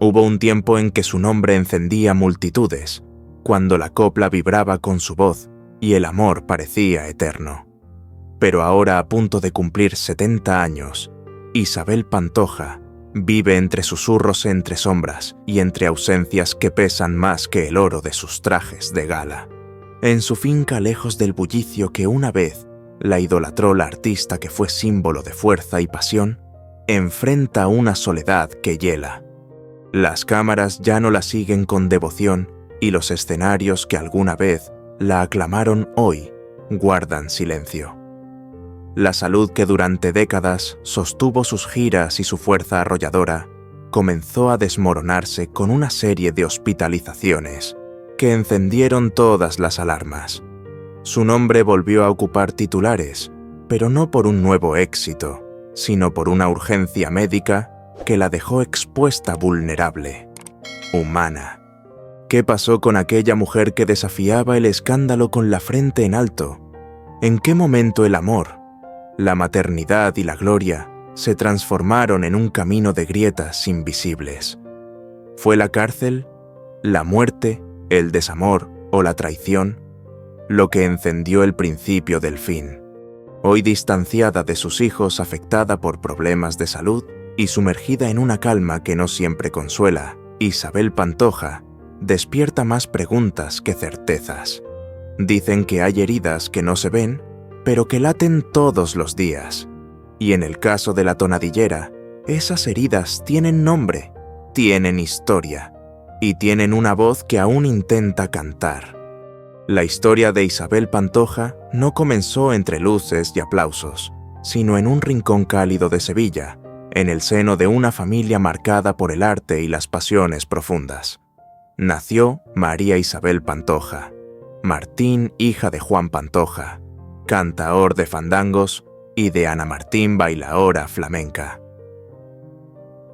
Hubo un tiempo en que su nombre encendía multitudes, cuando la copla vibraba con su voz y el amor parecía eterno. Pero ahora, a punto de cumplir 70 años, Isabel Pantoja vive entre susurros entre sombras y entre ausencias que pesan más que el oro de sus trajes de gala. En su finca, lejos del bullicio que una vez la idolatró la artista que fue símbolo de fuerza y pasión, enfrenta una soledad que hiela. Las cámaras ya no la siguen con devoción y los escenarios que alguna vez la aclamaron hoy guardan silencio. La salud que durante décadas sostuvo sus giras y su fuerza arrolladora comenzó a desmoronarse con una serie de hospitalizaciones que encendieron todas las alarmas. Su nombre volvió a ocupar titulares, pero no por un nuevo éxito, sino por una urgencia médica que la dejó expuesta, vulnerable, humana. ¿Qué pasó con aquella mujer que desafiaba el escándalo con la frente en alto? ¿En qué momento el amor, la maternidad y la gloria se transformaron en un camino de grietas invisibles? ¿Fue la cárcel, la muerte, el desamor o la traición lo que encendió el principio del fin? Hoy, distanciada de sus hijos, afectada por problemas de salud y sumergida en una calma que no siempre consuela, Isabel Pantoja despierta más preguntas que certezas. Dicen que hay heridas que no se ven, pero que laten todos los días. Y en el caso de la tonadillera, esas heridas tienen nombre, tienen historia, y tienen una voz que aún intenta cantar. La historia de Isabel Pantoja no comenzó entre luces y aplausos, sino en un rincón cálido de Sevilla, en el seno de una familia marcada por el arte y las pasiones profundas. Nació María Isabel Pantoja, Martín, hija de Juan Pantoja, cantaor de fandangos, y de Ana Martín, bailaora flamenca.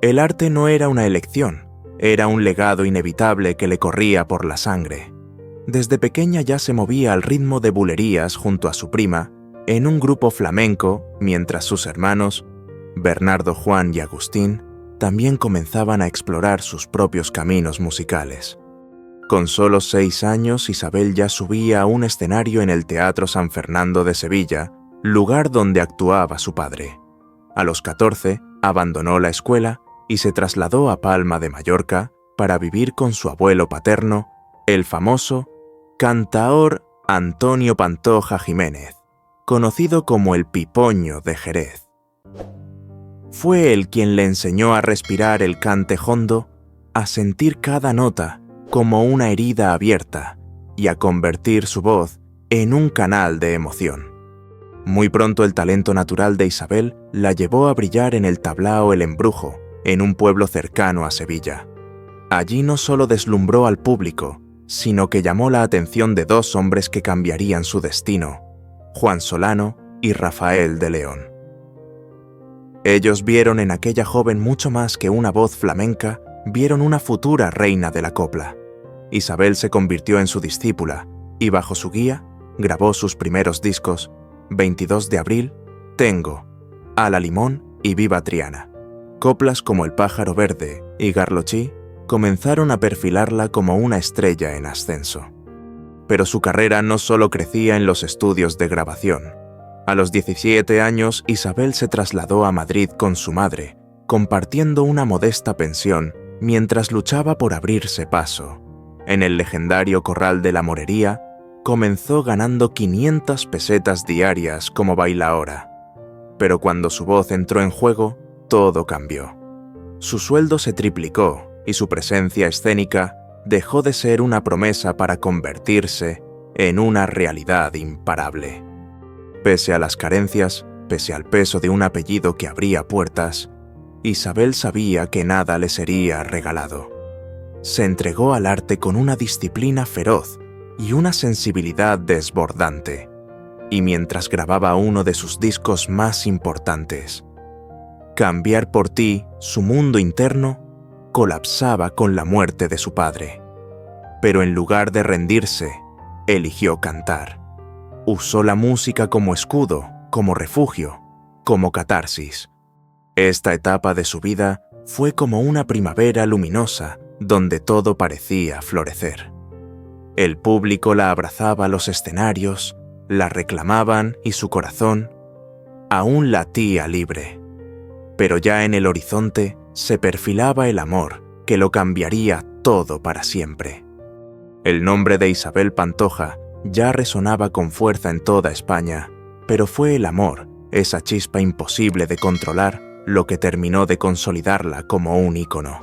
El arte no era una elección, era un legado inevitable que le corría por la sangre. Desde pequeña ya se movía al ritmo de bulerías junto a su prima, en un grupo flamenco, mientras sus hermanos, Bernardo, Juan y Agustín, también comenzaban a explorar sus propios caminos musicales. Con solo 6 años, Isabel ya subía a un escenario en el Teatro San Fernando de Sevilla, lugar donde actuaba su padre. A los 14, abandonó la escuela y se trasladó a Palma de Mallorca para vivir con su abuelo paterno, el famoso cantaor Antonio Pantoja Jiménez, conocido como el Pipoño de Jerez. Fue él quien le enseñó a respirar el cante hondo, a sentir cada nota como una herida abierta y a convertir su voz en un canal de emoción. Muy pronto el talento natural de Isabel la llevó a brillar en el tablao El Embrujo, en un pueblo cercano a Sevilla. Allí no solo deslumbró al público, sino que llamó la atención de 2 hombres que cambiarían su destino, Juan Solano y Rafael de León. Ellos vieron en aquella joven mucho más que una voz flamenca, vieron una futura reina de la copla. Isabel se convirtió en su discípula y bajo su guía grabó sus primeros discos, 22 de abril, Tengo, A la Limón y Viva Triana. Coplas como El pájaro verde y Garlochí comenzaron a perfilarla como una estrella en ascenso. Pero su carrera no solo crecía en los estudios de grabación. A los 17 años, Isabel se trasladó a Madrid con su madre, compartiendo una modesta pensión mientras luchaba por abrirse paso. En el legendario Corral de la Morería, comenzó ganando 500 pesetas diarias como bailaora. Pero cuando su voz entró en juego, todo cambió. Su sueldo se triplicó y su presencia escénica dejó de ser una promesa para convertirse en una realidad imparable. Pese a las carencias, pese al peso de un apellido que abría puertas, Isabel sabía que nada le sería regalado. Se entregó al arte con una disciplina feroz y una sensibilidad desbordante, y mientras grababa uno de sus discos más importantes, Cambiar por ti, su mundo interno colapsaba con la muerte de su padre. Pero en lugar de rendirse, eligió cantar. Usó la música como escudo, como refugio, como catarsis. Esta etapa de su vida fue como una primavera luminosa donde todo parecía florecer. El público la abrazaba a los escenarios, la reclamaban y su corazón aún latía libre. Pero ya en el horizonte se perfilaba el amor que lo cambiaría todo para siempre. El nombre de Isabel Pantoja ya resonaba con fuerza en toda España, pero fue el amor, esa chispa imposible de controlar, lo que terminó de consolidarla como un ícono.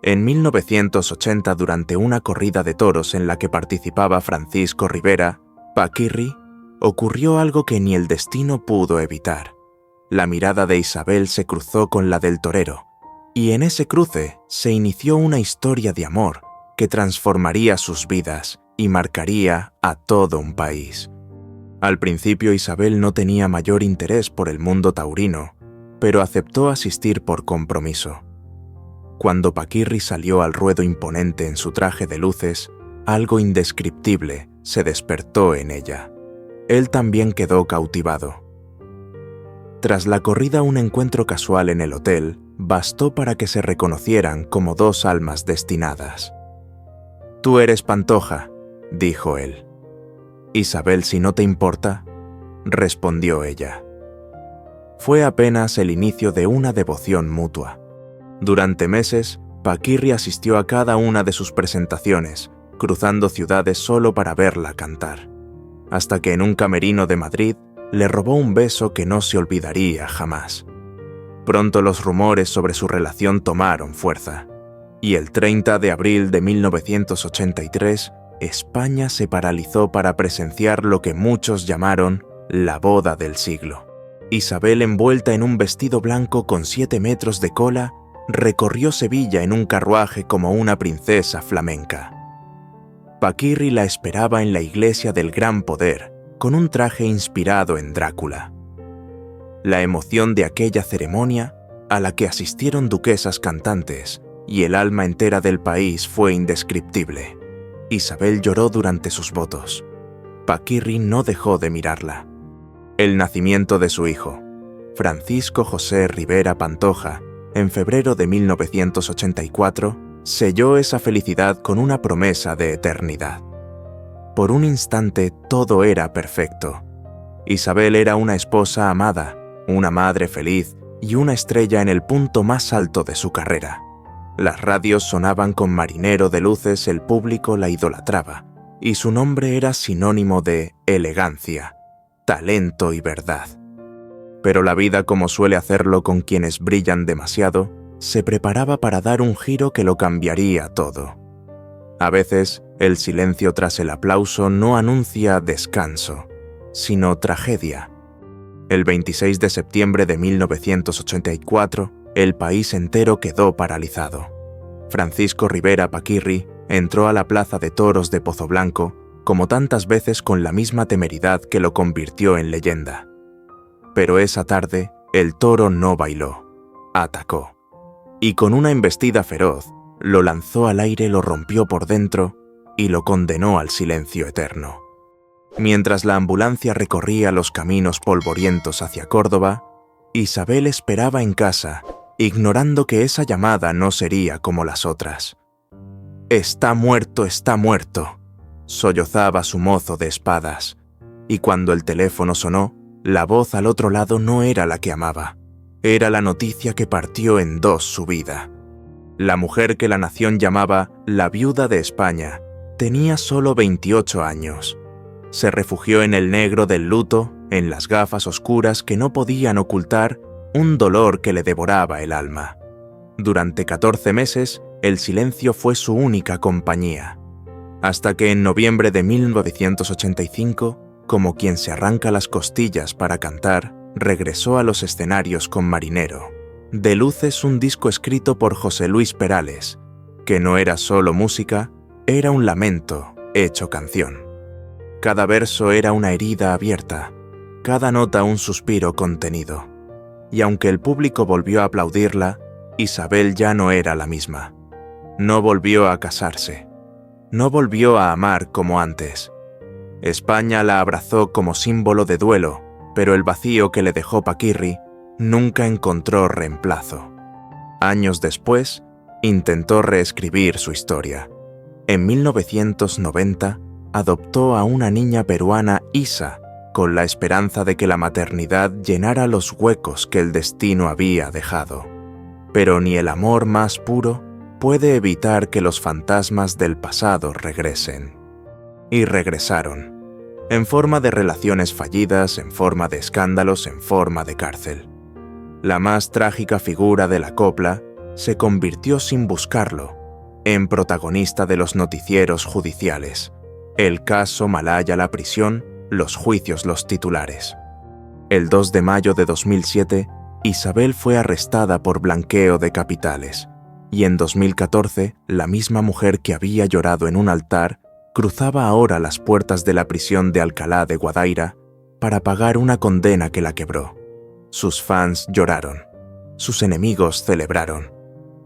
En 1980, durante una corrida de toros en la que participaba Francisco Rivera, Paquirri, ocurrió algo que ni el destino pudo evitar. La mirada de Isabel se cruzó con la del torero, y en ese cruce se inició una historia de amor que transformaría sus vidas y marcaría a todo un país. Al principio Isabel no tenía mayor interés por el mundo taurino, pero aceptó asistir por compromiso. Cuando Paquirri salió al ruedo imponente en su traje de luces, algo indescriptible se despertó en ella. Él también quedó cautivado. Tras la corrida, un encuentro casual en el hotel bastó para que se reconocieran como dos almas destinadas. «Tú eres Pantoja», dijo él. «Isabel, si no te importa», respondió ella. Fue apenas el inicio de una devoción mutua. Durante meses, Paquirri asistió a cada una de sus presentaciones, cruzando ciudades solo para verla cantar, hasta que en un camerino de Madrid le robó un beso que no se olvidaría jamás. Pronto los rumores sobre su relación tomaron fuerza, y el 30 de abril de 1983, España se paralizó para presenciar lo que muchos llamaron la boda del siglo. Isabel, envuelta en un vestido blanco con 7 metros de cola, recorrió Sevilla en un carruaje como una princesa flamenca. Paquirri la esperaba en la iglesia del Gran Poder, con un traje inspirado en Drácula. La emoción de aquella ceremonia, a la que asistieron duquesas cantantes, y el alma entera del país fue indescriptible. Isabel lloró durante sus votos. Paquirri no dejó de mirarla. El nacimiento de su hijo, Francisco José Rivera Pantoja, en febrero de 1984, selló esa felicidad con una promesa de eternidad. Por un instante todo era perfecto. Isabel era una esposa amada, una madre feliz y una estrella en el punto más alto de su carrera. Las radios sonaban con marinero de luces, el público la idolatraba, y su nombre era sinónimo de elegancia, talento y verdad. Pero la vida, como suele hacerlo con quienes brillan demasiado, se preparaba para dar un giro que lo cambiaría todo. A veces, el silencio tras el aplauso no anuncia descanso, sino tragedia. El 26 de septiembre de 1984, el país entero quedó paralizado. Francisco Rivera Paquirri entró a la plaza de toros de Pozoblanco, como tantas veces, con la misma temeridad que lo convirtió en leyenda. Pero esa tarde, el toro no bailó, atacó. Y con una embestida feroz, lo lanzó al aire, lo rompió por dentro y lo condenó al silencio eterno. Mientras la ambulancia recorría los caminos polvorientos hacia Córdoba, Isabel esperaba en casa, ignorando que esa llamada no sería como las otras. «Está muerto, sollozaba su mozo de espadas, y cuando el teléfono sonó, la voz al otro lado no era la que amaba. Era la noticia que partió en dos su vida. La mujer que la nación llamaba la viuda de España tenía solo 28 años. Se refugió en el negro del luto, en las gafas oscuras que no podían ocultar un dolor que le devoraba el alma. Durante 14 meses, el silencio fue su única compañía. Hasta que en noviembre de 1985, como quien se arranca las costillas para cantar, regresó a los escenarios con Marinero. De luces, un disco escrito por José Luis Perales, que no era solo música, era un lamento hecho canción. Cada verso era una herida abierta, cada nota un suspiro contenido. Y aunque el público volvió a aplaudirla, Isabel ya no era la misma. No volvió a casarse. No volvió a amar como antes. España la abrazó como símbolo de duelo, pero el vacío que le dejó Paquirri nunca encontró reemplazo. Años después, intentó reescribir su historia. En 1990, adoptó a una niña peruana, Isa, con la esperanza de que la maternidad llenara los huecos que el destino había dejado. Pero ni el amor más puro puede evitar que los fantasmas del pasado regresen. Y regresaron, en forma de relaciones fallidas, en forma de escándalos, en forma de cárcel. La más trágica figura de la copla se convirtió sin buscarlo en protagonista de los noticieros judiciales. El caso Malaya, la prisión, los juicios, los titulares. El 2 de mayo de 2007, Isabel fue arrestada por blanqueo de capitales, y en 2014, la misma mujer que había llorado en un altar cruzaba ahora las puertas de la prisión de Alcalá de Guadaira para pagar una condena que la quebró. Sus fans lloraron, sus enemigos celebraron,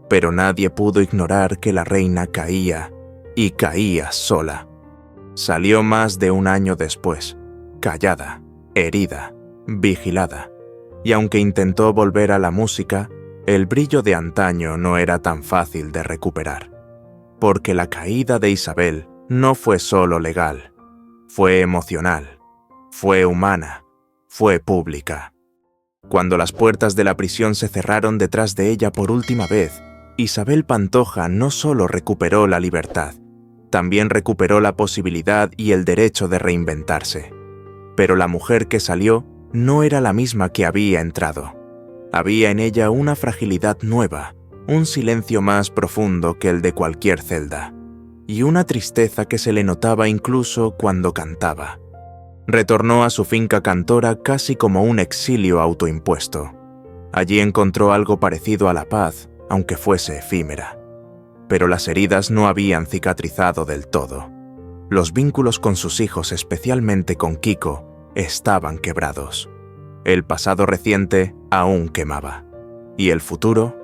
pero nadie pudo ignorar que la reina caía, y caía sola. Salió más de un año después, callada, herida, vigilada, y aunque intentó volver a la música, el brillo de antaño no era tan fácil de recuperar, porque la caída de Isabel no fue solo legal, fue emocional, fue humana, fue pública. Cuando las puertas de la prisión se cerraron detrás de ella por última vez, Isabel Pantoja no solo recuperó la libertad, también recuperó la posibilidad y el derecho de reinventarse. Pero la mujer que salió no era la misma que había entrado. Había en ella una fragilidad nueva, un silencio más profundo que el de cualquier celda, y una tristeza que se le notaba incluso cuando cantaba. Retornó a su finca cantora casi como un exilio autoimpuesto. Allí encontró algo parecido a la paz, aunque fuese efímera. Pero las heridas no habían cicatrizado del todo. Los vínculos con sus hijos, especialmente con Kiko, estaban quebrados. El pasado reciente aún quemaba, y el futuro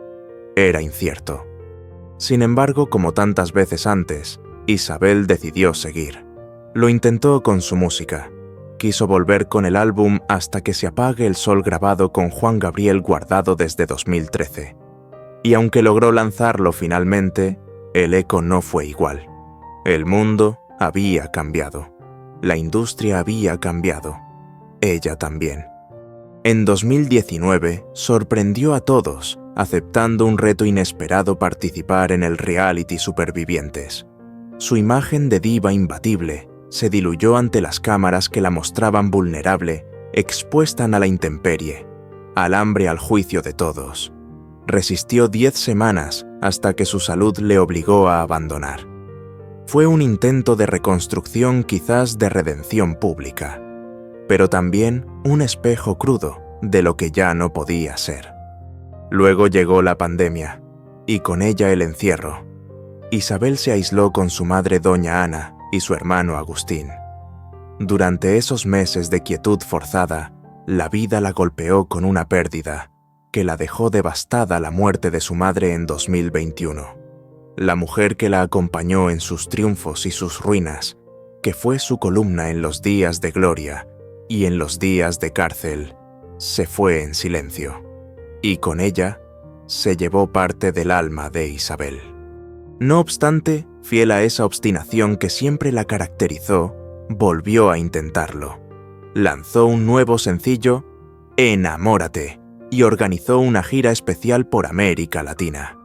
era incierto. Sin embargo, como tantas veces antes, Isabel decidió seguir. Lo intentó con su música. Quiso volver con el álbum Hasta que se apague el sol, grabado con Juan Gabriel, guardado desde 2013. Y aunque logró lanzarlo finalmente, el eco no fue igual. El mundo había cambiado. La industria había cambiado. Ella también. En 2019 sorprendió a todos, aceptando un reto inesperado: participar en el reality Supervivientes. Su imagen de diva imbatible se diluyó ante las cámaras que la mostraban vulnerable, expuesta a la intemperie, al hambre, al juicio de todos. Resistió 10 semanas hasta que su salud le obligó a abandonar. Fue un intento de reconstrucción, quizás de redención pública, pero también un espejo crudo de lo que ya no podía ser. Luego llegó la pandemia, y con ella el encierro. Isabel se aisló con su madre doña Ana y su hermano Agustín. Durante esos meses de quietud forzada, la vida la golpeó con una pérdida que la dejó devastada: la muerte de su madre en 2021. La mujer que la acompañó en sus triunfos y sus ruinas, que fue su columna en los días de gloria y en los días de cárcel, se fue en silencio. Y con ella se llevó parte del alma de Isabel. No obstante, fiel a esa obstinación que siempre la caracterizó, volvió a intentarlo. Lanzó un nuevo sencillo, Enamórate, y organizó una gira especial por América Latina.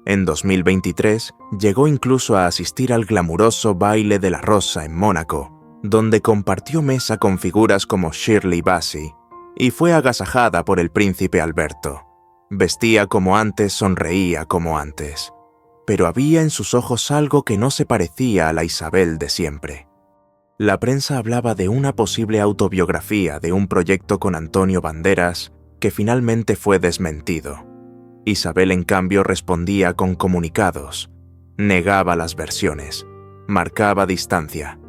En 2023 llegó incluso a asistir al glamuroso Baile de la Rosa en Mónaco, donde compartió mesa con figuras como Shirley Bassey, y fue agasajada por el príncipe Alberto. Vestía como antes, sonreía como antes, pero había en sus ojos algo que no se parecía a la Isabel de siempre. La prensa hablaba de una posible autobiografía, de un proyecto con Antonio Banderas, que finalmente fue desmentido. Isabel, en cambio, respondía con comunicados, negaba las versiones, marcaba distancia,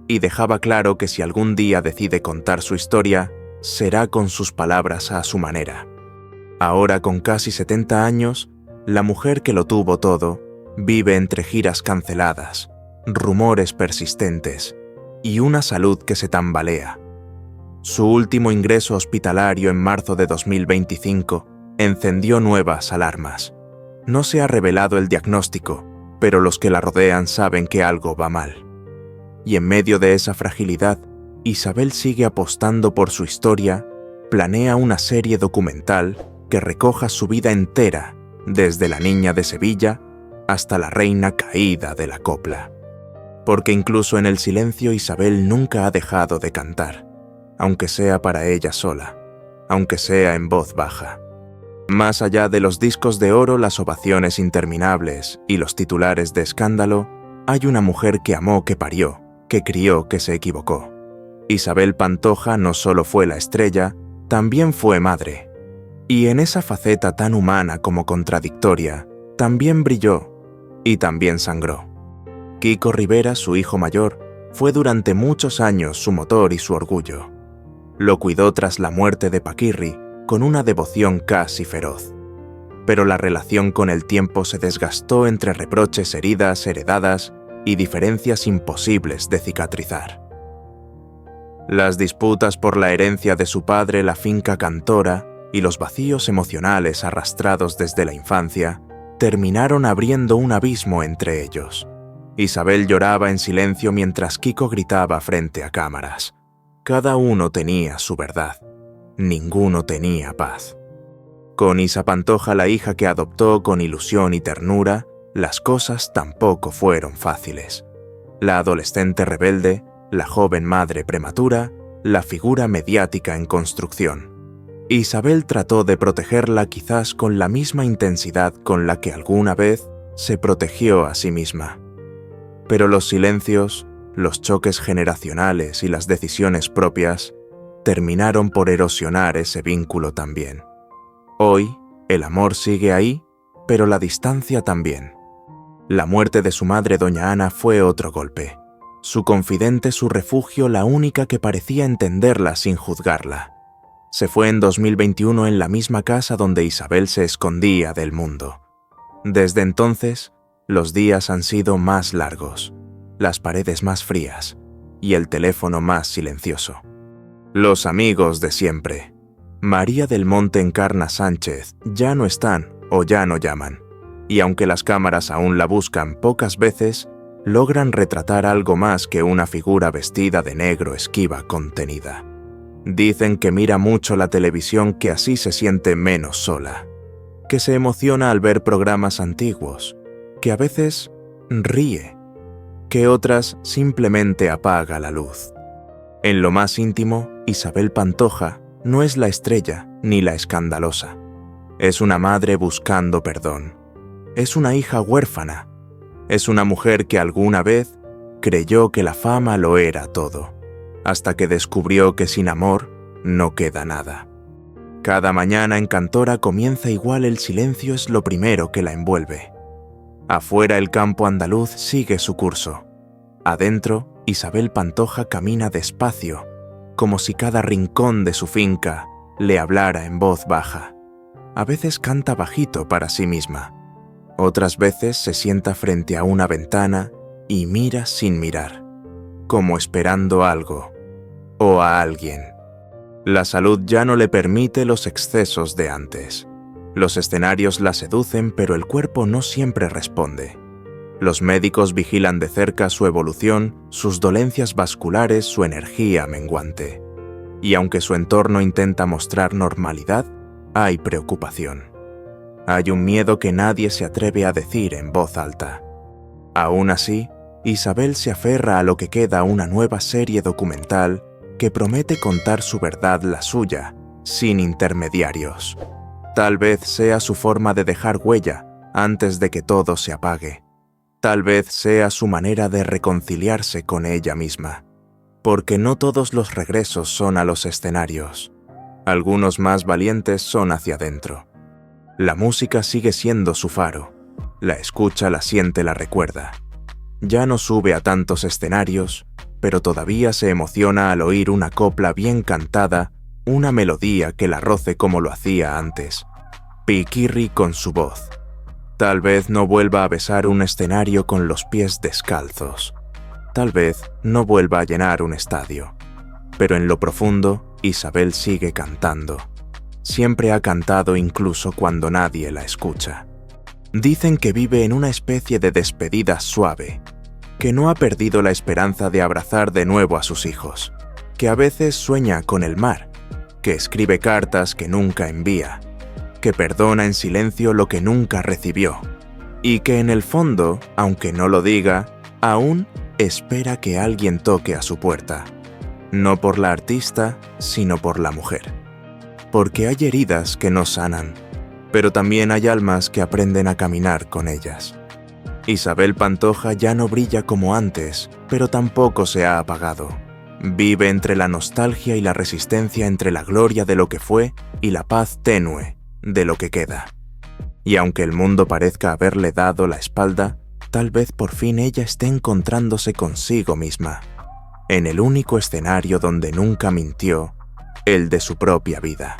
y dejaba claro que si algún día decide contar su historia, será con sus palabras, a su manera. Ahora, con casi 70 años, la mujer que lo tuvo todo vive entre giras canceladas, rumores persistentes y una salud que se tambalea. Su último ingreso hospitalario en marzo de 2025 encendió nuevas alarmas. No se ha revelado el diagnóstico, pero los que la rodean saben que algo va mal. Y en medio de esa fragilidad, Isabel sigue apostando por su historia, planea una serie documental que recoja su vida entera, desde la niña de Sevilla hasta la reina caída de la copla. Porque incluso en el silencio Isabel nunca ha dejado de cantar, aunque sea para ella sola, aunque sea en voz baja. Más allá de los discos de oro, las ovaciones interminables y los titulares de escándalo, hay una mujer que amó, que parió, que crió, que se equivocó. Isabel Pantoja no solo fue la estrella, también fue madre. Y en esa faceta tan humana como contradictoria, también brilló y también sangró. Kiko Rivera, su hijo mayor, fue durante muchos años su motor y su orgullo. Lo cuidó tras la muerte de Paquirri con una devoción casi feroz. Pero la relación con el tiempo se desgastó entre reproches, heridas heredadas y diferencias imposibles de cicatrizar. Las disputas por la herencia de su padre, la finca Cantora, y los vacíos emocionales arrastrados desde la infancia, terminaron abriendo un abismo entre ellos. Isabel lloraba en silencio mientras Kiko gritaba frente a cámaras. Cada uno tenía su verdad. Ninguno tenía paz. Con Isa Pantoja, la hija que adoptó con ilusión y ternura, las cosas tampoco fueron fáciles. La adolescente rebelde, la joven madre prematura, la figura mediática en construcción. Isabel trató de protegerla quizás con la misma intensidad con la que alguna vez se protegió a sí misma. Pero los silencios, los choques generacionales y las decisiones propias terminaron por erosionar ese vínculo también. Hoy, el amor sigue ahí, pero la distancia también. La muerte de su madre, doña Ana, fue otro golpe. Su confidente, su refugio, la única que parecía entenderla sin juzgarla. Se fue en 2021 en la misma casa donde Isabel se escondía del mundo. Desde entonces, los días han sido más largos, las paredes más frías y el teléfono más silencioso. Los amigos de siempre. María del Monte Encarna Sánchez ya no están o ya no llaman, y aunque las cámaras aún la buscan pocas veces, logran retratar algo más que una figura vestida de negro esquiva contenida. Dicen que mira mucho la televisión, que así se siente menos sola, que se emociona al ver programas antiguos, que a veces ríe, que otras simplemente apaga la luz. En lo más íntimo, Isabel Pantoja no es la estrella ni la escandalosa. Es una madre buscando perdón. Es una hija huérfana. Es una mujer que alguna vez creyó que la fama lo era todo, hasta que descubrió que sin amor no queda nada. Cada mañana en Cantora comienza igual, el silencio es lo primero que la envuelve. Afuera el campo andaluz sigue su curso. Adentro, Isabel Pantoja camina despacio, como si cada rincón de su finca le hablara en voz baja. A veces canta bajito para sí misma. Otras veces se sienta frente a una ventana y mira sin mirar, como esperando algo o a alguien. La salud ya no le permite los excesos de antes. Los escenarios la seducen, pero el cuerpo no siempre responde. Los médicos vigilan de cerca su evolución, sus dolencias vasculares, su energía menguante. Y aunque su entorno intenta mostrar normalidad, hay preocupación. Hay un miedo que nadie se atreve a decir en voz alta. Aún así, Isabel se aferra a lo que queda, una nueva serie documental que promete contar su verdad, la suya, sin intermediarios. Tal vez sea su forma de dejar huella antes de que todo se apague. Tal vez sea su manera de reconciliarse con ella misma. Porque no todos los regresos son a los escenarios. Algunos más valientes son hacia adentro. La música sigue siendo su faro. La escucha, la siente, la recuerda. Ya no sube a tantos escenarios, pero todavía se emociona al oír una copla bien cantada, una melodía que la roce como lo hacía antes. Paquirri con su voz. Tal vez no vuelva a besar un escenario con los pies descalzos. Tal vez no vuelva a llenar un estadio. Pero en lo profundo, Isabel sigue cantando. Siempre ha cantado incluso cuando nadie la escucha. Dicen que vive en una especie de despedida suave, que no ha perdido la esperanza de abrazar de nuevo a sus hijos, que a veces sueña con el mar, que escribe cartas que nunca envía, que perdona en silencio lo que nunca recibió, y que en el fondo, aunque no lo diga, aún espera que alguien toque a su puerta, no por la artista, sino por la mujer. Porque hay heridas que no sanan, pero también hay almas que aprenden a caminar con ellas. Isabel Pantoja ya no brilla como antes, pero tampoco se ha apagado. Vive entre la nostalgia y la resistencia, entre la gloria de lo que fue y la paz tenue de lo que queda. Y aunque el mundo parezca haberle dado la espalda, tal vez por fin ella esté encontrándose consigo misma, en el único escenario donde nunca mintió, el de su propia vida.